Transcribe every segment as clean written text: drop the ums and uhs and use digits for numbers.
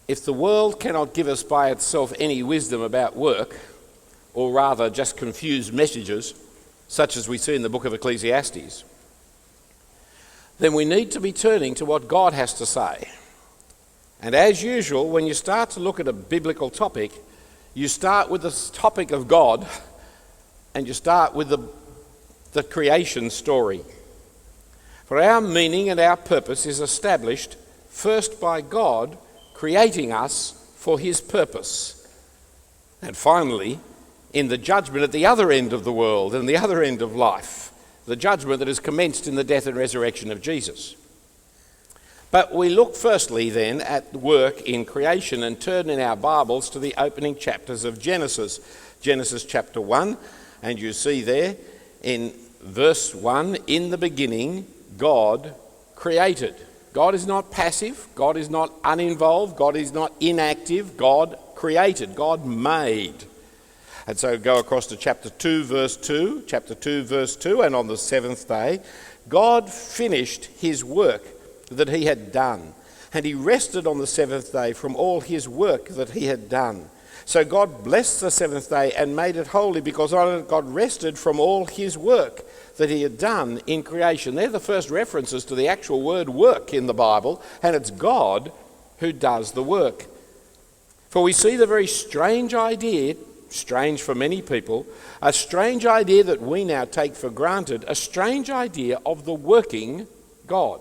If the world cannot give us by itself any wisdom about work, or rather just confused messages, such as we see in the book of Ecclesiastes, then we need to be turning to what God has to say. And as usual, when you start to look at a biblical topic, you start with the topic of God, and you start with the creation story. For our meaning and our purpose is established first by God creating us for his purpose. And finally, in the judgment at the other end of the world and the other end of life, the judgment that is commenced in the death and resurrection of Jesus. But we look firstly then at work in creation and turn in our Bibles to the opening chapters of Genesis. Genesis chapter 1, and you see there in verse 1, in the beginning God created. God is not passive, God is not uninvolved, God is not inactive, God created, God made. And so go across to chapter 2 verse 2, and on the seventh day God finished his work that he had done, and he rested on the seventh day from all his work that he had done. So God blessed the seventh day and made it holy, because on it God rested from all his work that he had done in creation. They're the first references to the actual word work in the Bible, and it's God who does the work. For we see the very strange idea, strange for many people, a strange idea that we now take for granted, a strange idea of the working God.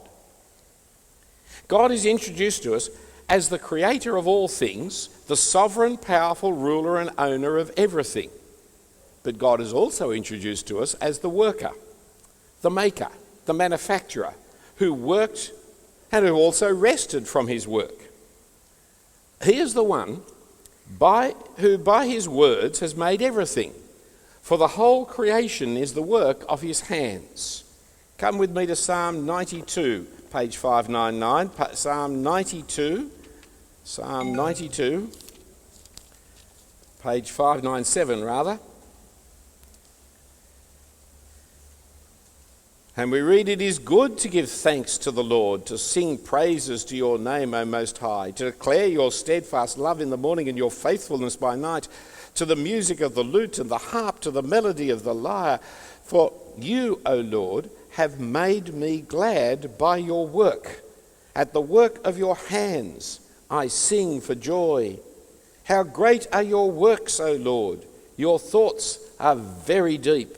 God is introduced to us as the creator of all things, the sovereign, powerful ruler and owner of everything. But God is also introduced to us as the worker, the maker, the manufacturer, who worked and who also rested from his work. He is the one who by his words has made everything, for the whole creation is the work of his hands. Come with me to Psalm 92, page 599, Psalm 92, page 597 rather. And we read, "It is good to give thanks to the Lord, to sing praises to your name, O Most High, to declare your steadfast love in the morning and your faithfulness by night, to the music of the lute and the harp, to the melody of the lyre. For you, O Lord, have made me glad by your work. At the work of your hands I sing for joy. How great are your works, O Lord! Your thoughts are very deep."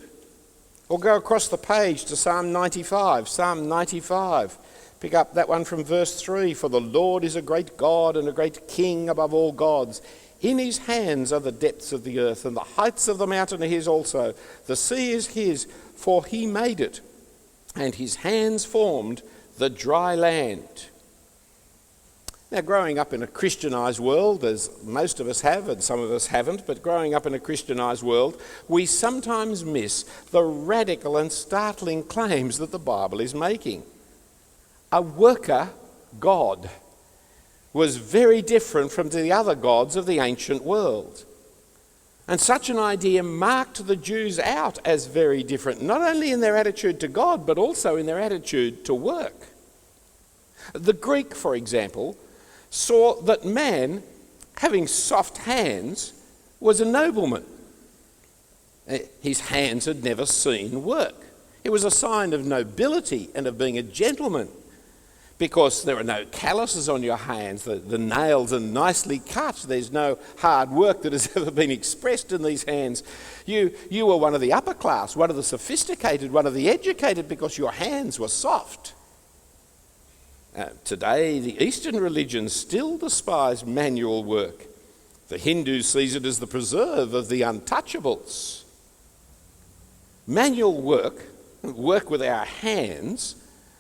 Or go across the page to Psalm 95. Psalm 95. Pick up that one from verse 3. "For the Lord is a great God and a great King above all gods. In his hands are the depths of the earth, and the heights of the mountain are his also. The sea is his, for he made it, and his hands formed the dry land." Now, growing up in a Christianised world, as most of us have, and some of us haven't, but growing up in a Christianised world, we sometimes miss the radical and startling claims that the Bible is making. A worker God was very different from the other gods of the ancient world. And such an idea marked the Jews out as very different, not only in their attitude to God, but also in their attitude to work. The Greek, for example, saw that man, having soft hands, was a nobleman. His hands had never seen work. It was a sign of nobility and of being a gentleman, because there are no calluses on your hands. The nails are nicely cut. There's no hard work that has ever been expressed in these hands. You were one of the upper class, one of the sophisticated, one of the educated, because your hands were soft. Today, the Eastern religions still despise manual work. The Hindu sees it as the preserve of the untouchables. Manual work with our hands,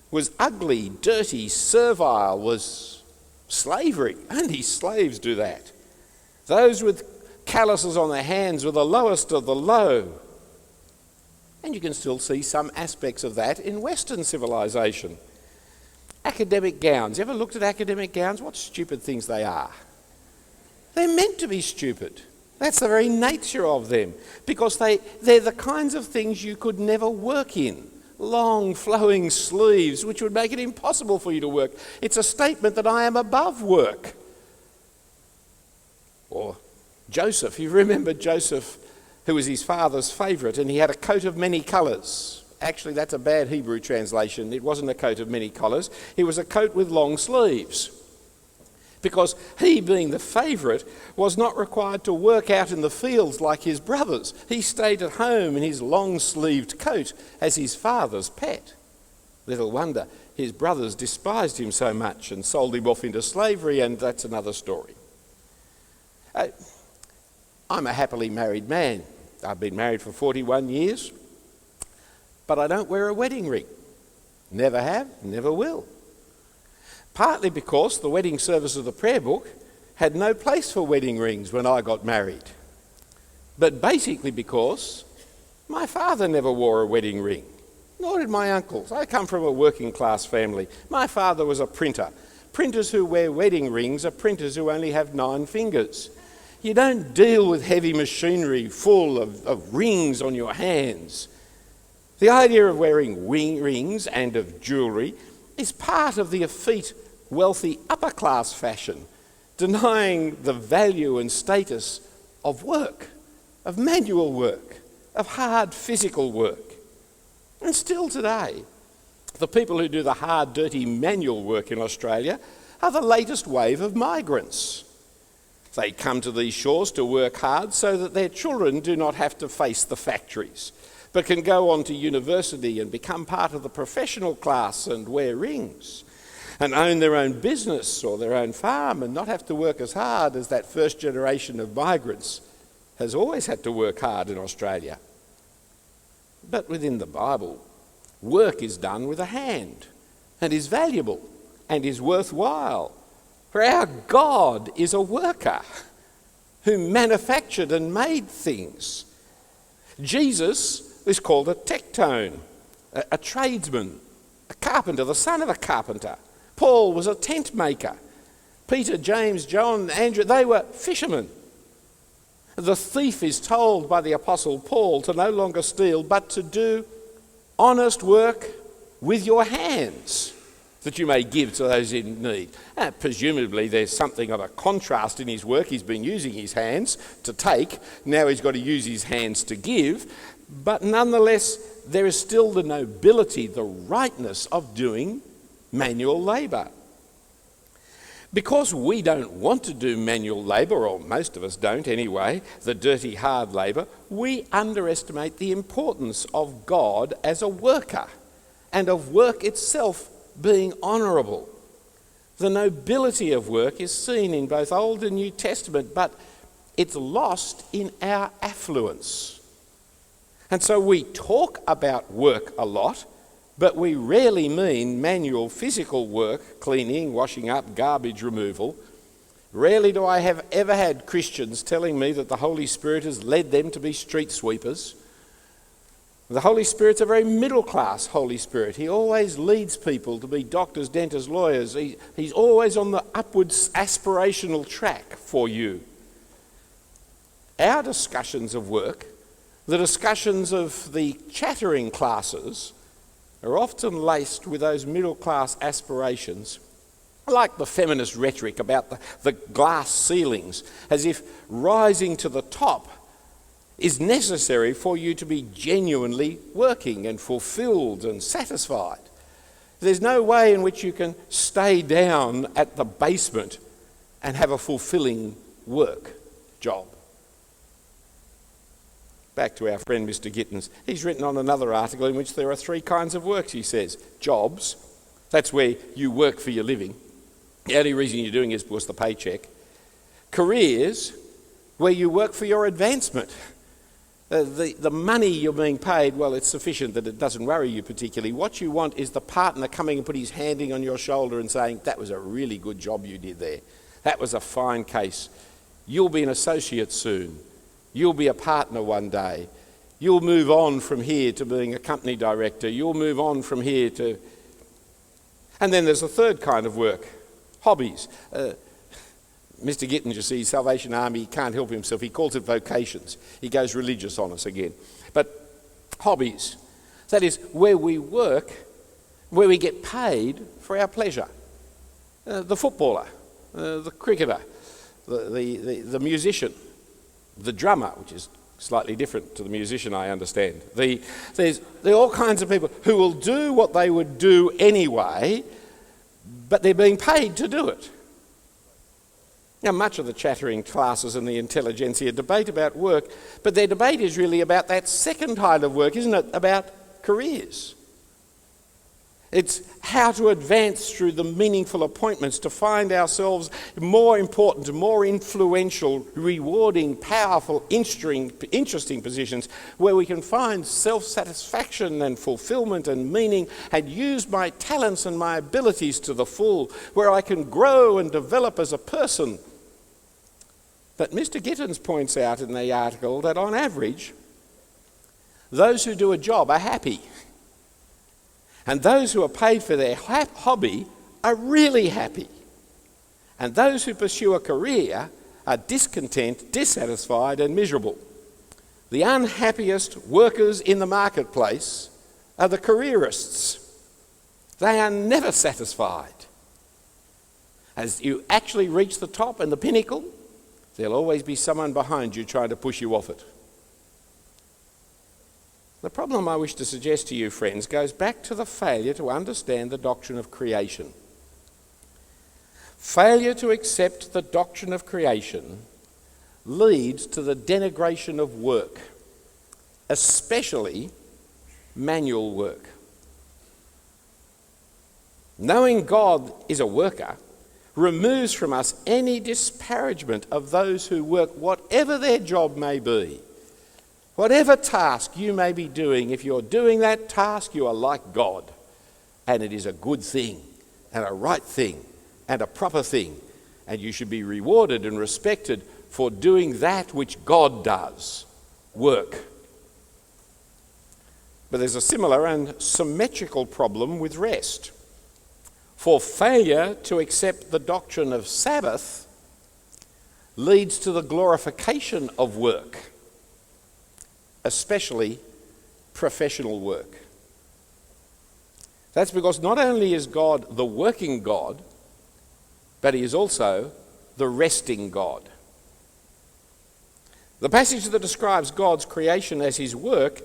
was ugly, dirty, servile, was slavery. Only slaves do that. Those with calluses on their hands were the lowest of the low. And you can still see some aspects of that in Western civilization. Academic gowns. You ever looked at academic gowns? What stupid things they are. They're meant to be stupid. That's the very nature of them, because they're the kinds of things you could never work in. Long flowing sleeves, which would make it impossible for you to work. It's a statement that I am above work. Or Joseph, you remember Joseph, who was his father's favourite, and he had a coat of many colours. Actually, that's a bad Hebrew translation. It wasn't a coat of many colours. It was a coat with long sleeves. Because he, being the favourite, was not required to work out in the fields like his brothers. He stayed at home in his long-sleeved coat as his father's pet. Little wonder his brothers despised him so much and sold him off into slavery, and that's another story. I'm a happily married man. I've been married for 41 years, but I don't wear a wedding ring. Never have, never will. Partly because the wedding service of the prayer book had no place for wedding rings when I got married. But basically because my father never wore a wedding ring, nor did my uncles. I come from a working class family. My father was a printer. Printers who wear wedding rings are printers who only have 9 fingers. You don't deal with heavy machinery full of rings on your hands. The idea of wearing rings and of jewellery is part of the effete, wealthy, upper-class fashion, denying the value and status of work, of manual work, of hard physical work. And still today, the people who do the hard, dirty manual work in Australia are the latest wave of migrants. They come to these shores to work hard so that their children do not have to face the factories, but can go on to university and become part of the professional class and wear rings, and own their own business or their own farm and not have to work as hard as that first generation of migrants has always had to work hard in Australia. But within the Bible, work is done with a hand and is valuable and is worthwhile. For our God is a worker who manufactured and made things. Jesus is called a tectone, a tradesman, a carpenter, the son of a carpenter. Paul was a tent maker. Peter, James, John, Andrew, they were fishermen. The thief is told by the Apostle Paul to no longer steal, but to do honest work with your hands, that you may give to those in need. Presumably there's something of a contrast in his work. He's been using his hands to take, now he's got to use his hands to give, but nonetheless there is still the nobility, the rightness of doing manual labour. Because we don't want to do manual labour, or most of us don't anyway, the dirty hard labour, we underestimate the importance of God as a worker and of work itself being honourable. The nobility of work is seen in both Old and New Testament, but it's lost in our affluence. And so we talk about work a lot, but we rarely mean manual physical work, cleaning, washing up, garbage removal. Rarely do I have ever had Christians telling me that the Holy Spirit has led them to be street sweepers. The Holy Spirit's a very middle-class Holy Spirit. He always leads people to be doctors, dentists, lawyers. He's always on the upwards aspirational track for you. Our discussions of work, the discussions of the chattering classes, are often laced with those middle-class aspirations, like the feminist rhetoric about the glass ceilings, as if rising to the top is necessary for you to be genuinely working and fulfilled and satisfied. There's no way in which you can stay down at the basement and have a fulfilling work job. Back to our friend Mr. Gittins. He's written on another article in which there are 3 kinds of works, he says. Jobs, that's where you work for your living. The only reason you're doing it is because the paycheck. Careers, where you work for your advancement. The money you're being paid, well, it's sufficient that it doesn't worry you particularly. What you want is the partner coming and put his hand on your shoulder and saying, that was a really good job you did there. That was a fine case. You'll be an associate soon. You'll be a partner one day. You'll move on from here to being a company director. You'll move on from here to... And then there's a third kind of work, hobbies. Mr. Gittins, you see, Salvation Army, he can't help himself. He calls it vocations. He goes religious on us again. But hobbies, that is where we work, where we get paid for our pleasure. The footballer, the cricketer, the musician, the drummer, which is slightly different to the musician, I understand. There are all kinds of people who will do what they would do anyway, but they're being paid to do it. Now, much of the chattering classes and the intelligentsia debate about work, but their debate is really about that second kind of work, isn't it? About careers. It's how to advance through the meaningful appointments to find ourselves more important, more influential, rewarding, powerful, interesting positions where we can find self-satisfaction and fulfillment and meaning and use my talents and my abilities to the full, where I can grow and develop as a person. But Mr. Gittins points out in the article that on average, those who do a job are happy. And those who are paid for their hobby are really happy. And those who pursue a career are discontent, dissatisfied and miserable. The unhappiest workers in the marketplace are the careerists. They are never satisfied. As you actually reach the top and the pinnacle, there'll always be someone behind you trying to push you off it. The problem I wish to suggest to you, friends, goes back to the failure to understand the doctrine of creation. Failure to accept the doctrine of creation leads to the denigration of work, especially manual work. Knowing God is a worker removes from us any disparagement of those who work, whatever their job may be. Whatever task you may be doing, if you're doing that task, you are like God. And it is a good thing, and a right thing, and a proper thing. And you should be rewarded and respected for doing that which God does, work. But there's a similar and symmetrical problem with rest. For failure to accept the doctrine of Sabbath leads to the glorification of work, especially professional work. That's because not only is God the working God, but he is also the resting God. The passage that describes God's creation as his work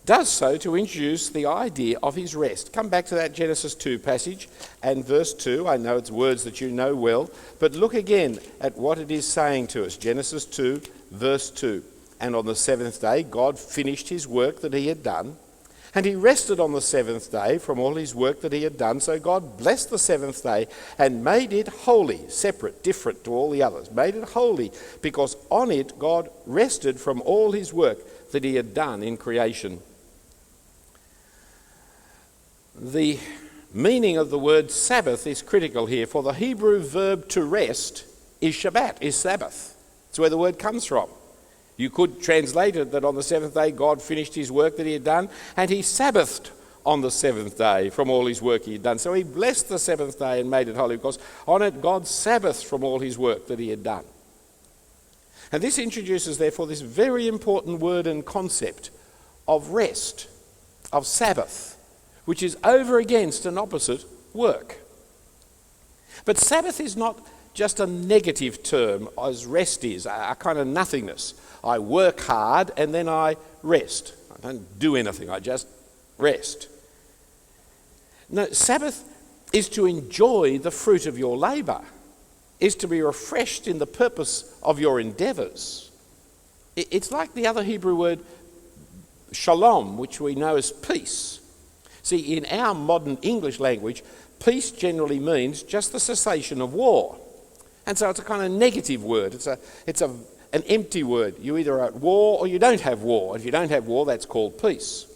does so to introduce the idea of his rest. Come back to that Genesis 2 passage and verse 2. I know it's words that you know well, but look again at what it is saying to us. Genesis 2, verse 2. And on the seventh day, God finished his work that he had done, and he rested on the seventh day from all his work that he had done. So God blessed the seventh day and made it holy, separate, different to all the others, made it holy, because on it God rested from all his work that he had done in creation. The meaning of the word Sabbath is critical here, for the Hebrew verb to rest is Shabbat, is Sabbath. It's where the word comes from. You could translate it that on the seventh day God finished his work that he had done, and he Sabbathed on the seventh day from all his work he had done. So he blessed the seventh day and made it holy, because on it God Sabbathed from all his work that he had done. And this introduces, therefore, this very important word and concept of rest, of Sabbath, which is over against an opposite, work. But Sabbath is not just a negative term, as rest is, a kind of nothingness. I work hard and then I rest. I don't do anything, I just rest. No, Sabbath is to enjoy the fruit of your labour, is to be refreshed in the purpose of your endeavours. It's like the other Hebrew word, shalom, which we know as peace. See, in our modern English language, peace generally means just the cessation of war. And so it's a kind of negative word. It's an empty word. You either are at war or you don't have war. If you don't have war, that's called peace.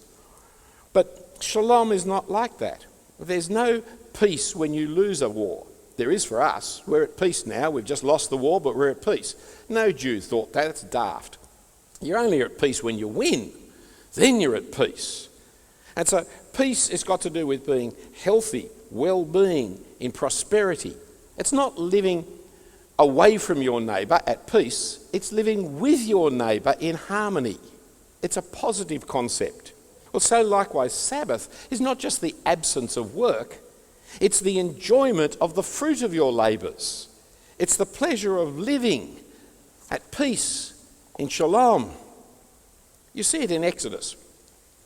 But shalom is not like that. There's no peace when you lose a war. There is for us. We're at peace now. We've just lost the war, but we're at peace. No Jew thought that. It's daft. You're only at peace when you win. Then you're at peace. And so peace has got to do with being healthy, well-being, in prosperity. It's not living away from your neighbour at peace. It's living with your neighbour in harmony. It's a positive concept. Well, so likewise, Sabbath is not just the absence of work. It's the enjoyment of the fruit of your labours. It's the pleasure of living at peace in shalom. You see it in Exodus,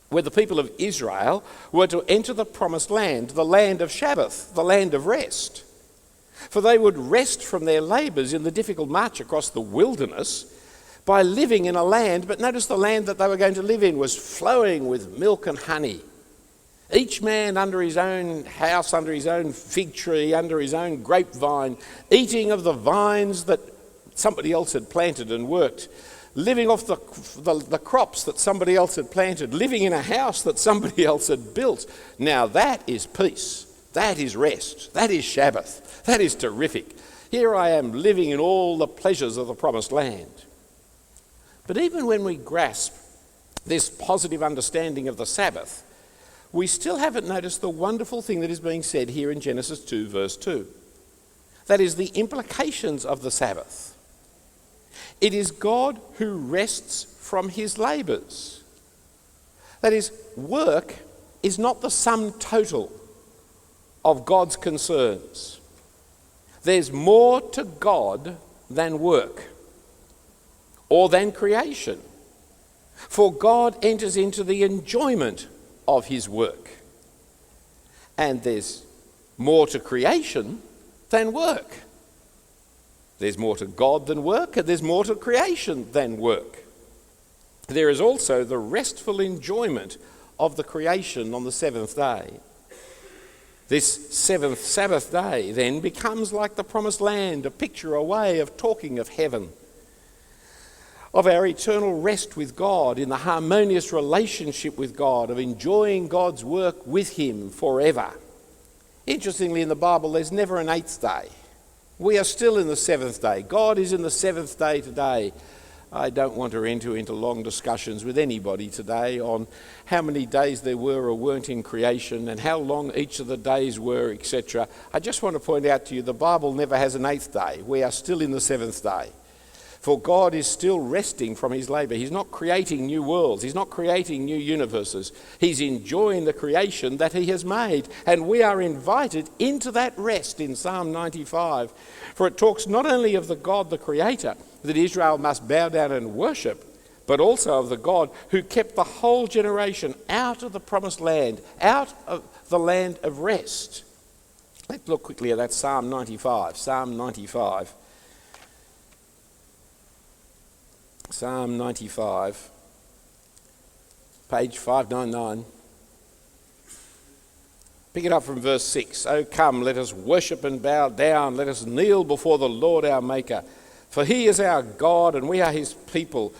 where the people of Israel were to enter the promised land, the land of Sabbath, the land of rest. For they would rest from their labours in the difficult march across the wilderness by living in a land, but notice the land that they were going to live in was flowing with milk and honey. Each man under his own house, under his own fig tree, under his own grapevine, eating of the vines that somebody else had planted and worked, living off the crops that somebody else had planted, living in a house that somebody else had built. Now that is peace. That is rest. That is Sabbath. That is terrific. Here I am living in all the pleasures of the promised land. But even when we grasp this positive understanding of the Sabbath, we still haven't noticed the wonderful thing that is being said here in Genesis 2, verse 2. That is the implications of the Sabbath. It is God who rests from his labours. That is, work is not the sum total of God's concerns. There's more to God than work or than creation. For God enters into the enjoyment of his work. And there's more to creation than work. There's more to God than work, and there's more to creation than work. There is also the restful enjoyment of the creation on the seventh day. This seventh Sabbath day then becomes like the promised land, a picture, a way of talking of heaven, of our eternal rest with God, in the harmonious relationship with God, of enjoying God's work with him forever. Interestingly, in the Bible, there's never an eighth day. We are still in the seventh day. God is in the seventh day today. I don't want to enter into long discussions with anybody today on how many days there were or weren't in creation and how long each of the days were, etc. I just want to point out to you, the Bible never has an eighth day. We are still in the seventh day. For God is still resting from his labour. He's not creating new worlds. He's not creating new universes. He's enjoying the creation that he has made. And we are invited into that rest in Psalm 95. For it talks not only of the God, the Creator, that Israel must bow down and worship, but also of the God who kept the whole generation out of the promised land, out of the land of rest. Let's look quickly at that Psalm 95. Psalm 95. Psalm 95, page 599. Pick it up from verse 6. "O come, let us worship and bow down. Let us kneel before the Lord our Maker. For he is our God, and we are his people.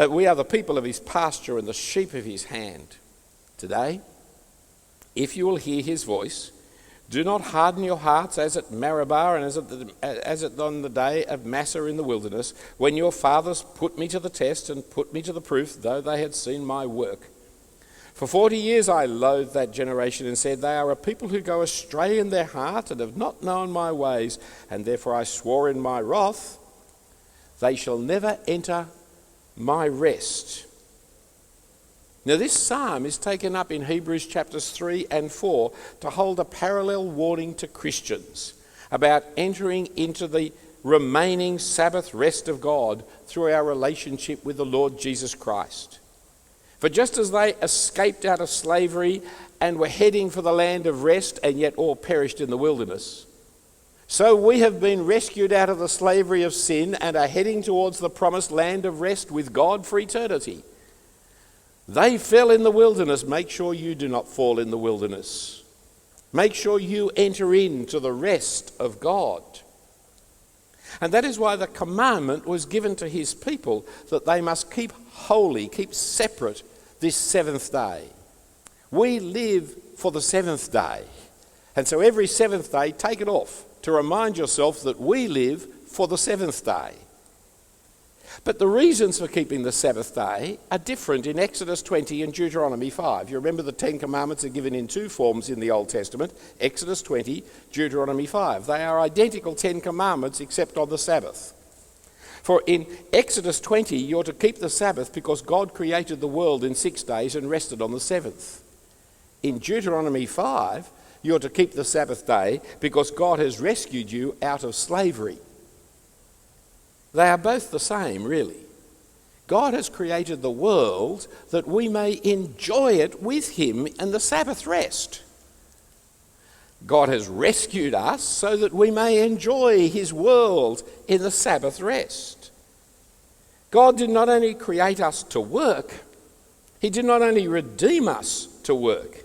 We are the people of his pasture and the sheep of his hand." Today, if you will hear his voice, do not harden your hearts as at Meribah and as at on the day of Massah in the wilderness, when your fathers put me to the test and put me to the proof, though they had seen my work. For 40 years I loathed that generation and said, "They are a people who go astray in their heart and have not known my ways. And therefore I swore in my wrath, they shall never enter my rest." Now this psalm is taken up in Hebrews chapters 3 and 4 to hold a parallel warning to Christians about entering into the remaining Sabbath rest of God through our relationship with the Lord Jesus Christ. For just as they escaped out of slavery and were heading for the land of rest and yet all perished in the wilderness, so we have been rescued out of the slavery of sin and are heading towards the promised land of rest with God for eternity. They fell in the wilderness. Make sure you do not fall in the wilderness. Make sure you enter into the rest of God. And that is why the commandment was given to his people, that they must keep holy, keep separate this seventh day. We live for the seventh day. And so every seventh day, take it off to remind yourself that we live for the seventh day. But the reasons for keeping the Sabbath day are different in Exodus 20 and Deuteronomy 5. You remember the Ten Commandments are given in two forms in the Old Testament, Exodus 20, Deuteronomy 5. They are identical Ten Commandments except on the Sabbath. For in Exodus 20, you're to keep the Sabbath because God created the world in 6 days and rested on the seventh. In Deuteronomy 5, you're to keep the Sabbath day because God has rescued you out of slavery. They are both the same, really. God has created the world that we may enjoy it with him in the Sabbath rest. God has rescued us so that we may enjoy his world in the Sabbath rest. God did not only create us to work, he did not only redeem us to work,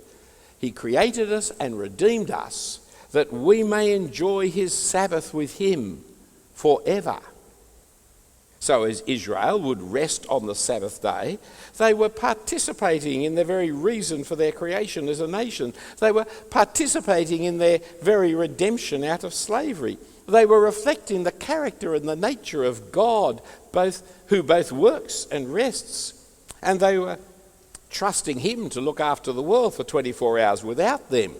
he created us and redeemed us that we may enjoy his Sabbath with him forever. So as Israel would rest on the Sabbath day, they were participating in the very reason for their creation as a nation. They were participating in their very redemption out of slavery. They were reflecting the character and the nature of God, who both works and rests. And they were trusting him to look after the world for 24 hours without them.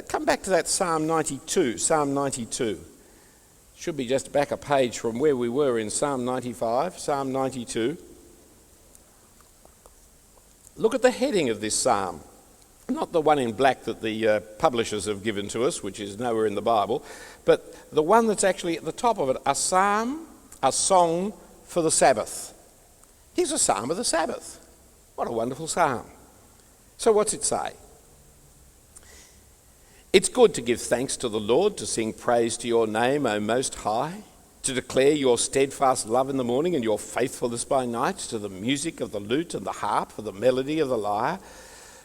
Come back to that Psalm 92. Psalm 92. Should be just back a page from where we were in Psalm 95, Psalm 92. Look at the heading of this psalm. Not the one in black that the publishers have given to us, which is nowhere in the Bible, but the one that's actually at the top of it, a psalm, a song for the Sabbath. Here's a psalm of the Sabbath. What a wonderful psalm. So what's it say? It's good to give thanks to the Lord, to sing praise to your name, O Most High, to declare your steadfast love in the morning and your faithfulness by night, to the music of the lute and the harp, for the melody of the lyre.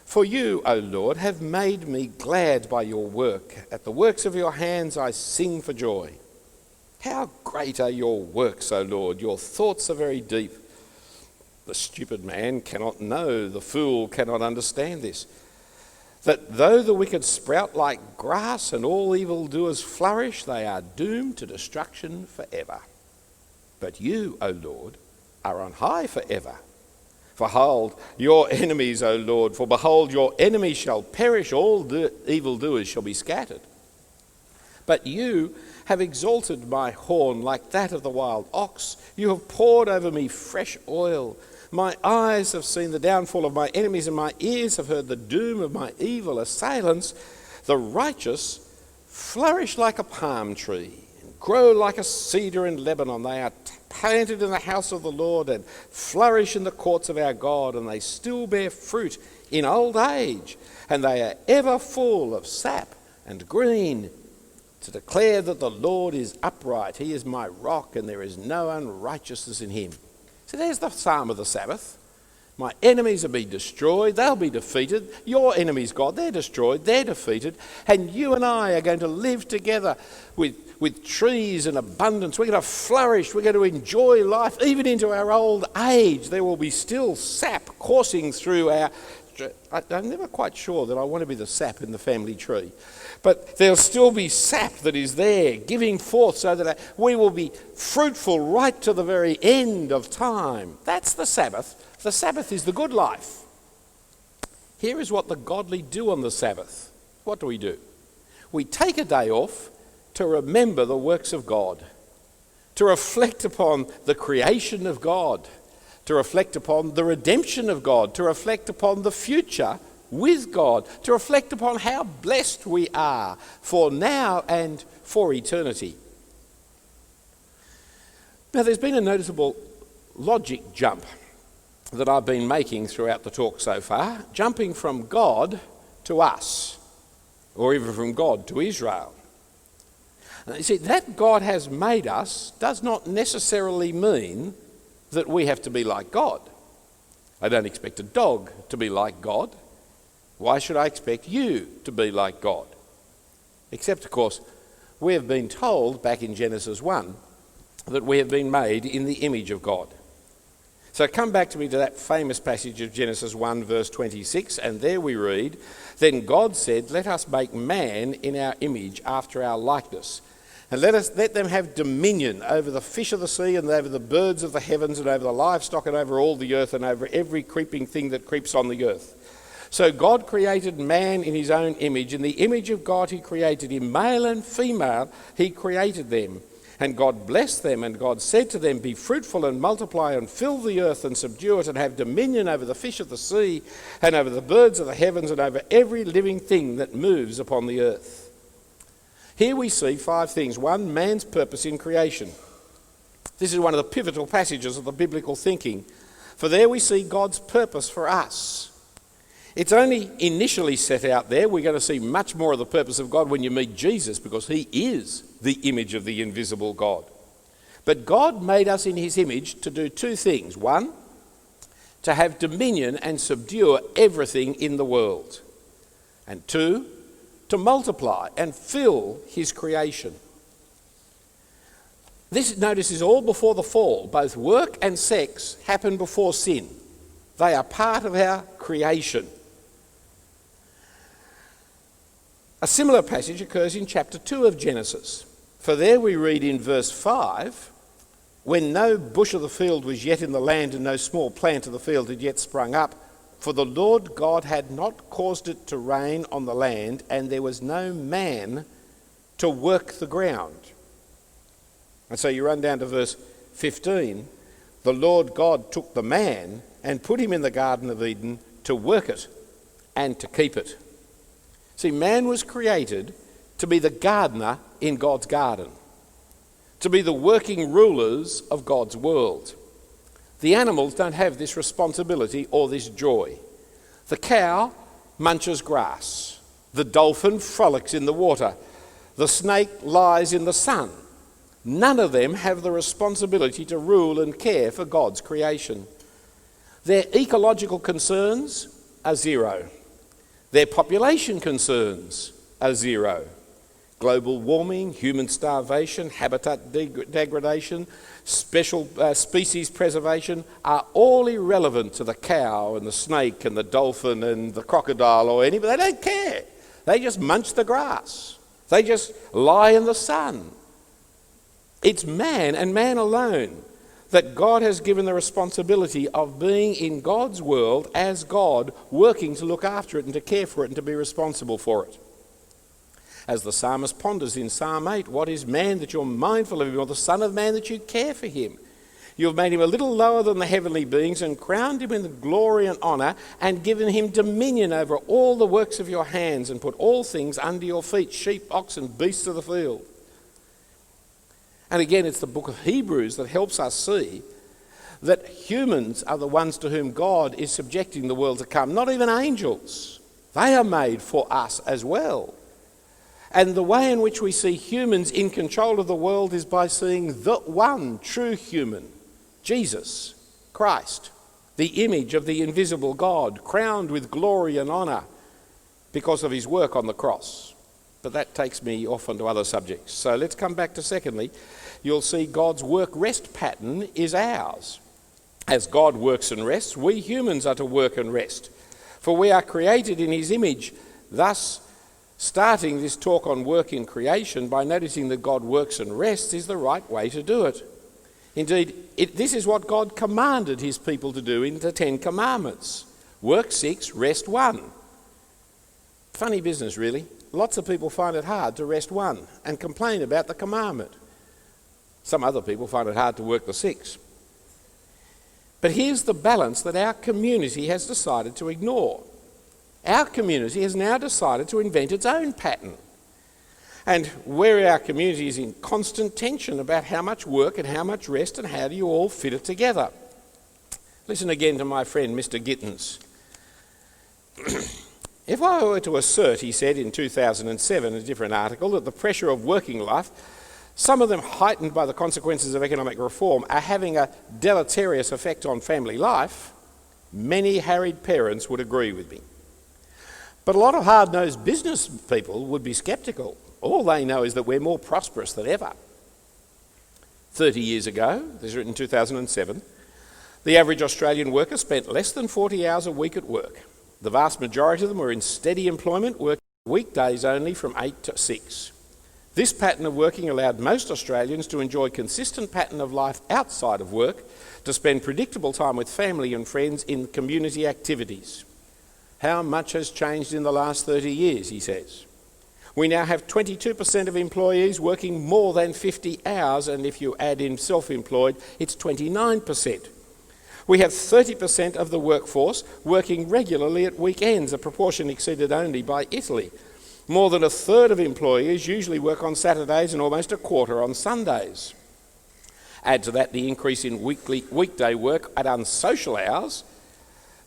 For you, O Lord, have made me glad by your work. At the works of your hands I sing for joy. How great are your works, O Lord! Your thoughts are very deep. The stupid man cannot know, the fool cannot understand this. That though the wicked sprout like grass and all evildoers flourish, they are doomed to destruction forever. But you, O Lord, are on high forever. For behold your enemies, O Lord, for behold your enemies shall perish, all the evildoers shall be scattered. But you have exalted my horn like that of the wild ox. You have poured over me fresh oil. My eyes have seen the downfall of my enemies, and my ears have heard the doom of my evil assailants. The righteous flourish like a palm tree and grow like a cedar in Lebanon. They are planted in the house of the Lord and flourish in the courts of our God, and they still bear fruit in old age, and they are ever full of sap and green, to declare that the Lord is upright. He is my rock, and there is no unrighteousness in him. So there's the psalm of the Sabbath. My enemies will be destroyed, they'll be defeated. Your enemies, God, they're destroyed, they're defeated. And you and I are going to live together with trees in abundance. We're going to flourish, we're going to enjoy life, even into our old age. There will be still sap coursing through our... I'm never quite sure that I want to be the sap in the family tree. But there'll still be sap that is there, giving forth so that we will be fruitful right to the very end of time. That's the Sabbath. The Sabbath is the good life. Here is what the godly do on the Sabbath. What do? We take a day off to remember the works of God, to reflect upon the creation of God, to reflect upon the redemption of God, to reflect upon the future with God, to reflect upon how blessed we are for now and for eternity. Now, there's been a noticeable logic jump that I've been making throughout the talk so far, jumping from God to us, or even from God to Israel. And you see, that God has made us does not necessarily mean that we have to be like God. I don't expect a dog to be like God. Why should I expect you to be like God? Except, of course, we have been told back in Genesis 1 that we have been made in the image of God. So come back to me to that famous passage of Genesis 1 verse 26, and there we read, "Then God said, let us make man in our image after our likeness, and let them have dominion over the fish of the sea and over the birds of the heavens and over the livestock and over all the earth and over every creeping thing that creeps on the earth." So God created man in his own image. In the image of God he created him, male and female he created them. And God blessed them, and God said to them, "Be fruitful and multiply and fill the earth and subdue it and have dominion over the fish of the sea and over the birds of the heavens and over every living thing that moves upon the earth." Here we see 5 things. 1, man's purpose in creation. This is one of the pivotal passages of the biblical thinking, for there we see God's purpose for us. It's only initially set out there. We're going to see much more of the purpose of God when you meet Jesus, because he is the image of the invisible God. But God made us in his image to do two things. One, to have dominion and subdue everything in the world. And two, to multiply and fill his creation. This, notice, is all before the fall. Both work and sex happen before sin. They are part of our creation. A similar passage occurs in chapter 2 of Genesis. For there we read in verse 5, when no bush of the field was yet in the land and no small plant of the field had yet sprung up, for the Lord God had not caused it to rain on the land, and there was no man to work the ground. And so you run down to verse 15. The Lord God took the man and put him in the Garden of Eden to work it and to keep it. See, man was created to be the gardener in God's garden, to be the working rulers of God's world. The animals don't have this responsibility or this joy. The cow munches grass. The dolphin frolics in the water. The snake lies in the sun. None of them have the responsibility to rule and care for God's creation. Their ecological concerns are zero. Their population concerns are zero. Global warming, human starvation, habitat degradation, special species preservation are all irrelevant to the cow and the snake and the dolphin and the crocodile or anybody. They don't care. They just munch the grass. They just lie in the sun. It's man and man alone that God has given the responsibility of being in God's world as God, working to look after it and to care for it and to be responsible for it. As the psalmist ponders in Psalm 8, what is man that you're mindful of him, or the son of man that you care for him? You've made him a little lower than the heavenly beings and crowned him in glory and honour and given him dominion over all the works of your hands and put all things under your feet, sheep, oxen, beasts of the field. And again, it's the book of Hebrews that helps us see that humans are the ones to whom God is subjecting the world to come, not even angels. They are made for us as well. And the way in which we see humans in control of the world is by seeing the one true human, Jesus Christ, the image of the invisible God, crowned with glory and honour because of his work on the cross. But that takes me off onto other subjects. So let's come back to secondly. You'll see God's work-rest pattern is ours. As God works and rests, we humans are to work and rest. For we are created in his image, thus starting this talk on work in creation by noticing that God works and rests is the right way to do it. Indeed, this is what God commanded his people to do in the 10 Commandments. Work 6, rest 1. Funny business, really. Lots of people find it hard to rest 1 and complain about the commandment. Some other people find it hard to work the 6. But here's the balance that our community has decided to ignore. Our community has now decided to invent its own pattern. And where our community is in constant tension about how much work and how much rest and how do you all fit it together. Listen again to my friend Mr. Gittins. If I were to assert, he said in 2007, a different article, that the pressure of working life, some of them heightened by the consequences of economic reform, are having a deleterious effect on family life, many harried parents would agree with me. But a lot of hard-nosed business people would be sceptical. All they know is that we're more prosperous than ever. 30 years ago, this is written in 2007, the average Australian worker spent less than 40 hours a week at work. The vast majority of them were in steady employment, working weekdays only from 8 to 6. This pattern of working allowed most Australians to enjoy a consistent pattern of life outside of work, to spend predictable time with family and friends in community activities. How much has changed in the last 30 years, he says. We now have 22% of employees working more than 50 hours, and if you add in self-employed, it's 29%. We have 30% of the workforce working regularly at weekends, a proportion exceeded only by Italy. More than a third of employees usually work on Saturdays and almost a quarter on Sundays. Add to that the increase in weekday work at unsocial hours.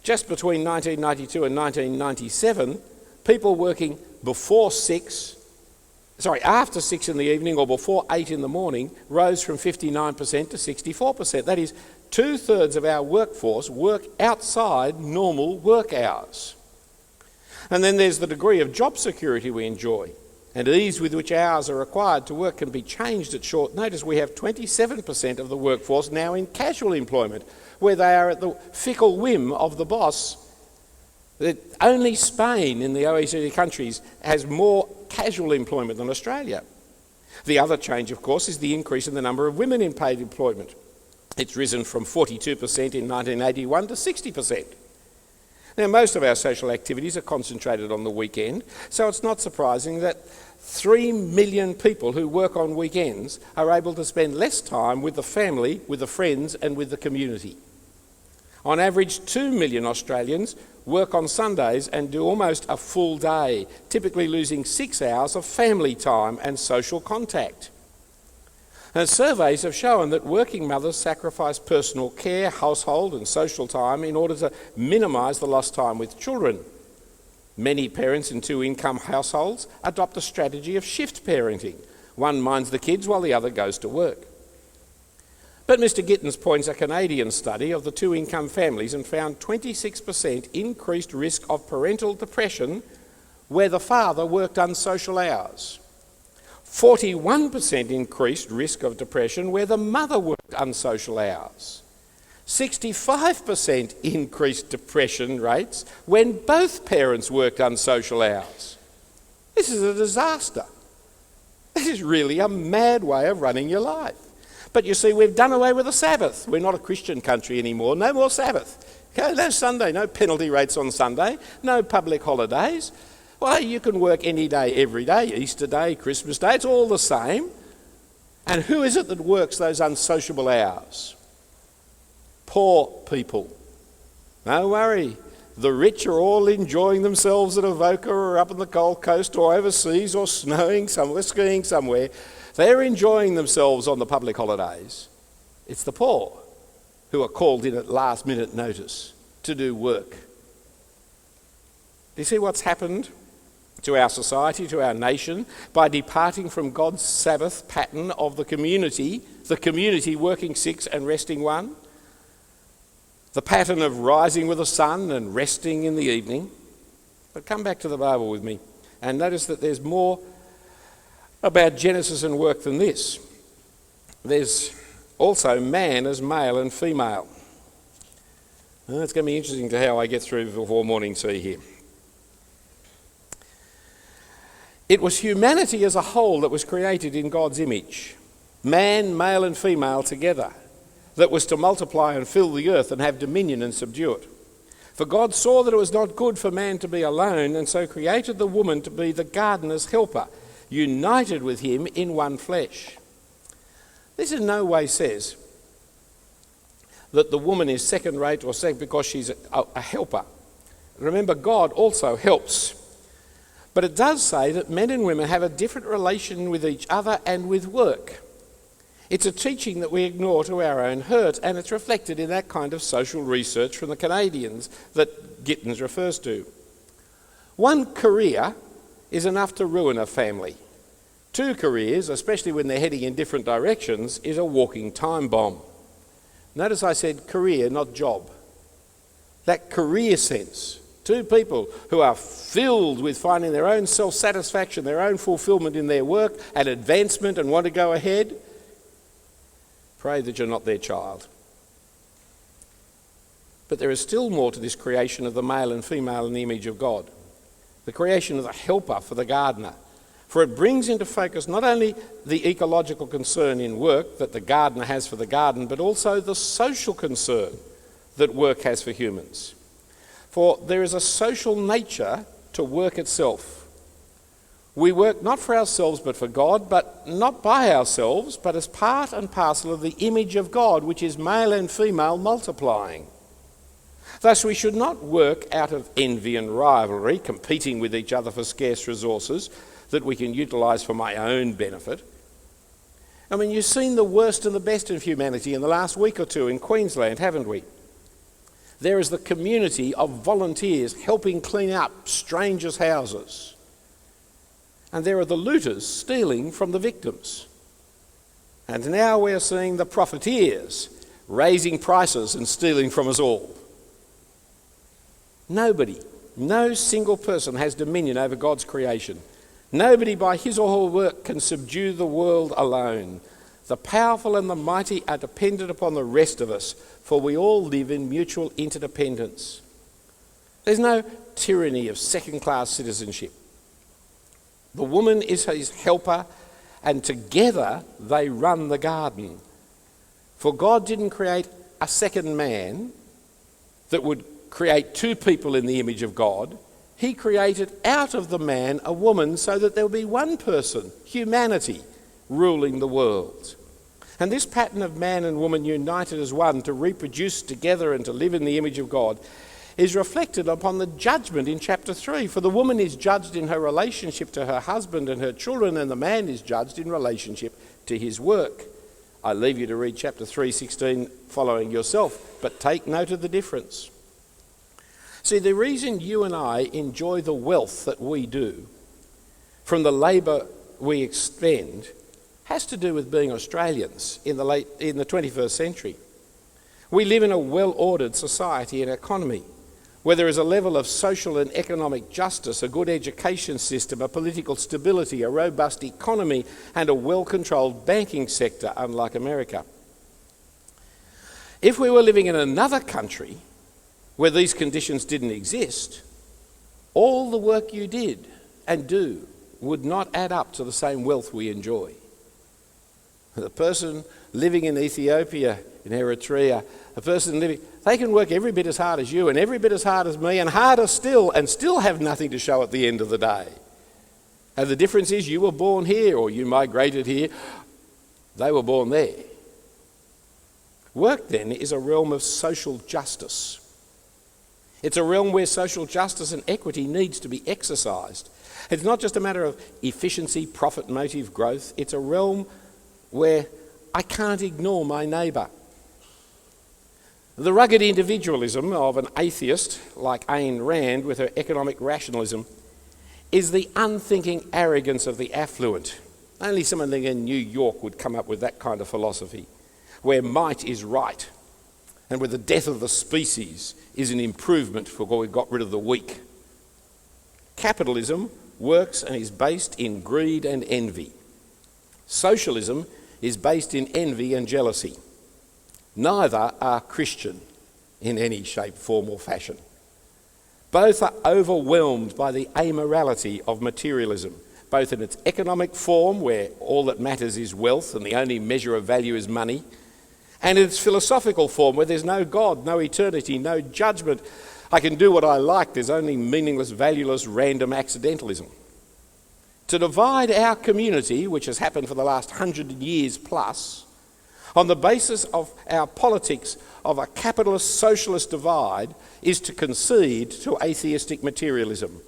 Just between 1992 and 1997, people working after 6 in the evening or before 8 in the morning rose from 59% to 64%. That is, 2/3 of our workforce work outside normal work hours. And then there's the degree of job security we enjoy, and ease with which hours are required to work can be changed at short notice. We have 27% of the workforce now in casual employment, where they are at the fickle whim of the boss. Only Spain in the OECD countries has more casual employment than Australia. The other change, of course, is the increase in the number of women in paid employment. It's risen from 42% in 1981 to 60%. Now, most of our social activities are concentrated on the weekend, so it's not surprising that 3 million people who work on weekends are able to spend less time with the family, with the friends, and with the community. On average, 2 million Australians work on Sundays and do almost a full day, typically losing 6 hours of family time and social contact. And surveys have shown that working mothers sacrifice personal care, household and social time in order to minimise the lost time with children. Many parents in two-income households adopt a strategy of shift parenting. One minds the kids while the other goes to work. But Mr. Gittins points a Canadian study of the two-income families and found 26% increased risk of parental depression where the father worked unsocial hours. 41% increased risk of depression where the mother worked unsocial hours. 65% increased depression rates when both parents worked unsocial hours. This is a disaster. This is really a mad way of running your life. But you see, we've done away with the Sabbath. We're not a Christian country anymore. No more Sabbath. Okay, no Sunday, no penalty rates on Sunday, no public holidays. Well, you can work any day, every day, Easter Day, Christmas Day, it's all the same. And who is it that works those unsociable hours? Poor people. No worry. The rich are all enjoying themselves at Avoca or up on the Gold Coast or overseas or snowing somewhere, skiing somewhere. They're enjoying themselves on the public holidays. It's the poor who are called in at last minute notice to do work. Do you see what's happened to our society, to our nation, by departing from God's Sabbath pattern of the community working 6 and resting 1? The pattern of rising with the sun and resting in the evening. But come back to the Bible with me and notice that there's more about Genesis and work than this. There's also man as male and female. It's going to be interesting to how I get through before morning tea here. It was humanity as a whole that was created in God's image. Man, male and female together, that was to multiply and fill the earth and have dominion and subdue it. For God saw that it was not good for man to be alone, and so created the woman to be the gardener's helper, united with him in one flesh. This in no way says that the woman is second-rate or second because she's a helper. Remember, God also helps. But it does say that men and women have a different relation with each other and with work. It's a teaching that we ignore to our own hurt, and it's reflected in that kind of social research from the Canadians that Gittins refers to. One career is enough to ruin a family. 2 careers, especially when they're heading in different directions, is a walking time bomb. Notice I said career, not job. That career sense. 2 people who are filled with finding their own self-satisfaction, their own fulfillment in their work and advancement and want to go ahead. Pray that you're not their child. But there is still more to this creation of the male and female in the image of God. The creation of the helper for the gardener. For it brings into focus not only the ecological concern in work that the gardener has for the garden, but also the social concern that work has for humans. For there is a social nature to work itself. We work not for ourselves but for God, but not by ourselves, but as part and parcel of the image of God, which is male and female multiplying. Thus we should not work out of envy and rivalry, competing with each other for scarce resources that we can utilise for my own benefit. I mean, you've seen the worst and the best of humanity in the last week or two in Queensland, haven't we? There is the community of volunteers helping clean up strangers' houses. And there are the looters stealing from the victims. And now we're seeing the profiteers raising prices and stealing from us all. Nobody, no single person has dominion over God's creation. Nobody by his or her work can subdue the world alone. The powerful and the mighty are dependent upon the rest of us, for we all live in mutual interdependence. There's no tyranny of second-class citizenship. The woman is his helper, and together they run the garden. For God didn't create a second man that would create two people in the image of God. He created out of the man a woman so that there would be one person, humanity, ruling the world. And this pattern of man and woman united as one to reproduce together and to live in the image of God is reflected upon the judgment in chapter 3. For the woman is judged in her relationship to her husband and her children, and the man is judged in relationship to his work. I leave you to read chapter 3:16 following yourself, but take note of the difference. See, the reason you and I enjoy the wealth that we do from the labour we expend has to do with being Australians in the 21st century. We live in a well-ordered society and economy where there is a level of social and economic justice, a good education system, a political stability, a robust economy, and a well-controlled banking sector, unlike America. If we were living in another country where these conditions didn't exist, all the work you did and do would not add up to the same wealth we enjoy. The person living in Ethiopia, in Eritrea, they can work every bit as hard as you and every bit as hard as me and harder still, and still have nothing to show at the end of the day. And the difference is you were born here or you migrated here. They were born there. Work then is a realm of social justice. It's a realm where social justice and equity needs to be exercised. It's not just a matter of efficiency, profit, motive, growth. It's a realm where I can't ignore my neighbour. The rugged individualism of an atheist like Ayn Rand with her economic rationalism is the unthinking arrogance of the affluent. Only someone living in New York would come up with that kind of philosophy, where might is right and where the death of the species is an improvement for what we've got rid of the weak. Capitalism works and is based in greed and envy. Socialism is based in envy and jealousy. Neither are Christian in any shape, form or fashion. Both are overwhelmed by the amorality of materialism, both in its economic form, where all that matters is wealth and the only measure of value is money, and in its philosophical form, where there's no God, no eternity, no judgment. I can do what I like, there's only meaningless, valueless, random accidentalism. To divide our community, which has happened for the last 100 years plus, on the basis of our politics of a capitalist socialist divide, is to concede to atheistic materialism.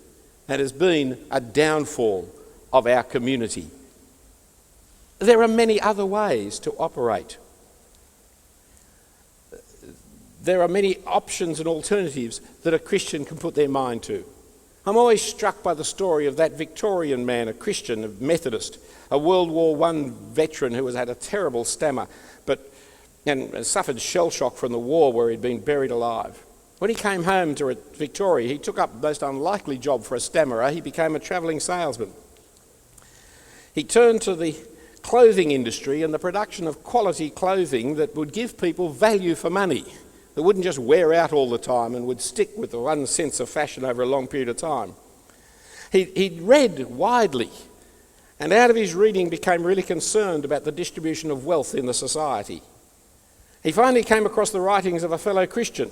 That has been a downfall of our community. There are many other ways to operate. There are many options and alternatives that a Christian can put their mind to. I'm always struck by the story of that Victorian man, a Christian, a Methodist, a World War I veteran who had a terrible stammer and suffered shell shock from the war where he'd been buried alive. When he came home to Victoria, he took up the most unlikely job for a stammerer. He became a travelling salesman. He turned to the clothing industry and the production of quality clothing that would give people value for money, that wouldn't just wear out all the time and would stick with the one sense of fashion over a long period of time. He'd read widely, and out of his reading became really concerned about the distribution of wealth in the society. He finally came across the writings of a fellow Christian,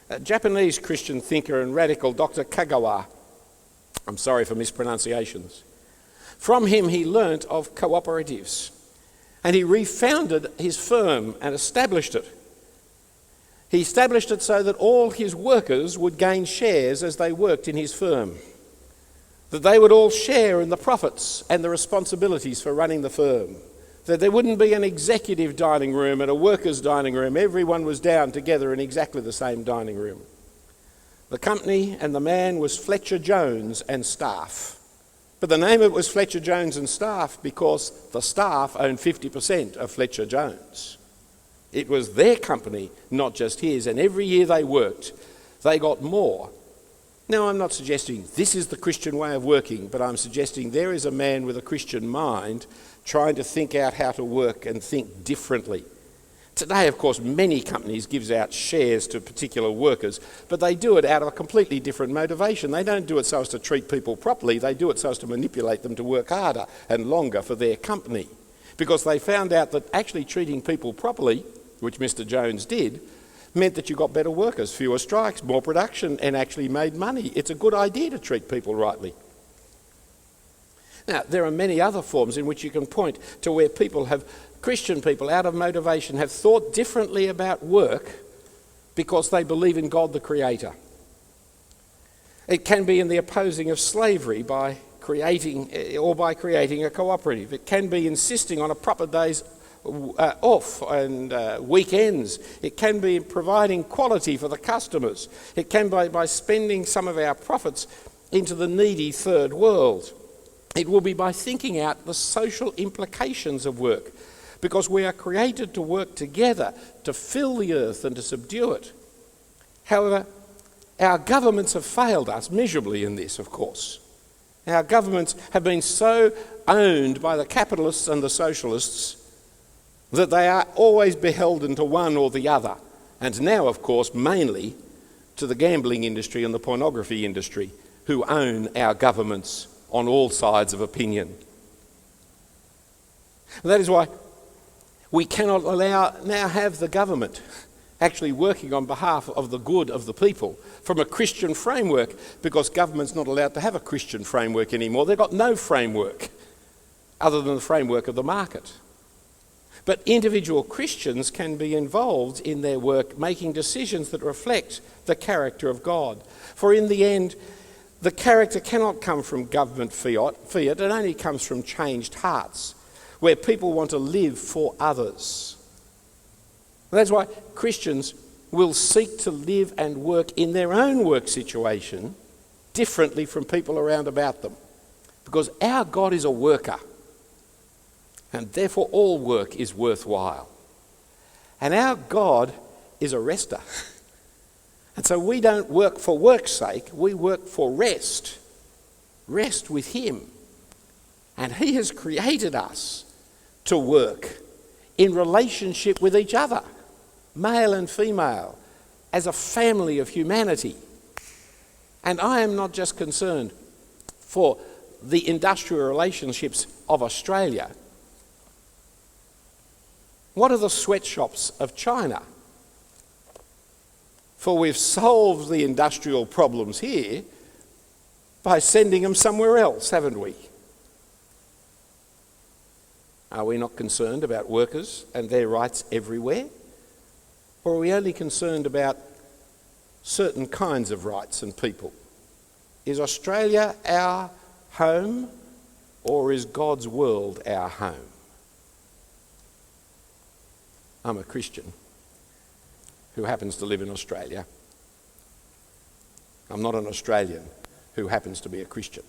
a Japanese Christian thinker and radical, Dr. Kagawa. I'm sorry for mispronunciations. From him he learnt of cooperatives, and he refounded his firm and established it. He established it so that all his workers would gain shares as they worked in his firm, that they would all share in the profits and the responsibilities for running the firm, that there wouldn't be an executive dining room and a workers' dining room. Everyone was down together in exactly the same dining room. The company and the man was Fletcher Jones and Staff. But the name of it was Fletcher Jones and Staff because the staff owned 50% of Fletcher Jones. It was their company, not just his, and every year they worked, they got more. Now, I'm not suggesting this is the Christian way of working, but I'm suggesting there is a man with a Christian mind trying to think out how to work and think differently. Today, of course, many companies give out shares to particular workers, but they do it out of a completely different motivation. They don't do it so as to treat people properly, they do it so as to manipulate them to work harder and longer for their company. Because they found out that actually treating people properly, which Mr. Jones did, meant that you got better workers, fewer strikes, more production, and actually made money. It's a good idea to treat people rightly. Now, there are many other forms in which you can point to where Christian people, out of motivation, have thought differently about work because they believe in God the Creator. It can be in the opposing of slavery by creating a cooperative. It can be insisting on a proper day's off and weekends. It can be providing quality for the customers. It can be by spending some of our profits into the needy third world. It will be by thinking out the social implications of work, because we are created to work together to fill the earth and to subdue it. However, our governments have failed us miserably in this, of course. Our governments have been so owned by the capitalists and the socialists that they are always beholden to one or the other, and now, of course, mainly to the gambling industry and the pornography industry, who own our governments on all sides of opinion. And that is why we cannot have the government actually working on behalf of the good of the people from a Christian framework, because government's not allowed to have a Christian framework anymore. They've got no framework other than the framework of the market. But individual Christians can be involved in their work, making decisions that reflect the character of God. For in the end, the character cannot come from government fiat, it only comes from changed hearts, where people want to live for others. And that's why Christians will seek to live and work in their own work situation differently from people around about them. Because our God is a worker, and therefore all work is worthwhile. And our God is a rester. And so we don't work for work's sake, we work for rest. Rest with Him. And He has created us to work in relationship with each other, male and female, as a family of humanity. And I am not just concerned for the industrial relationships of Australia. What are the sweatshops of China? For we've solved the industrial problems here by sending them somewhere else, haven't we? Are we not concerned about workers and their rights everywhere? Or are we only concerned about certain kinds of rights and people? Is Australia our home, or is God's world our home? I'm a Christian who happens to live in Australia. I'm not an Australian who happens to be a Christian.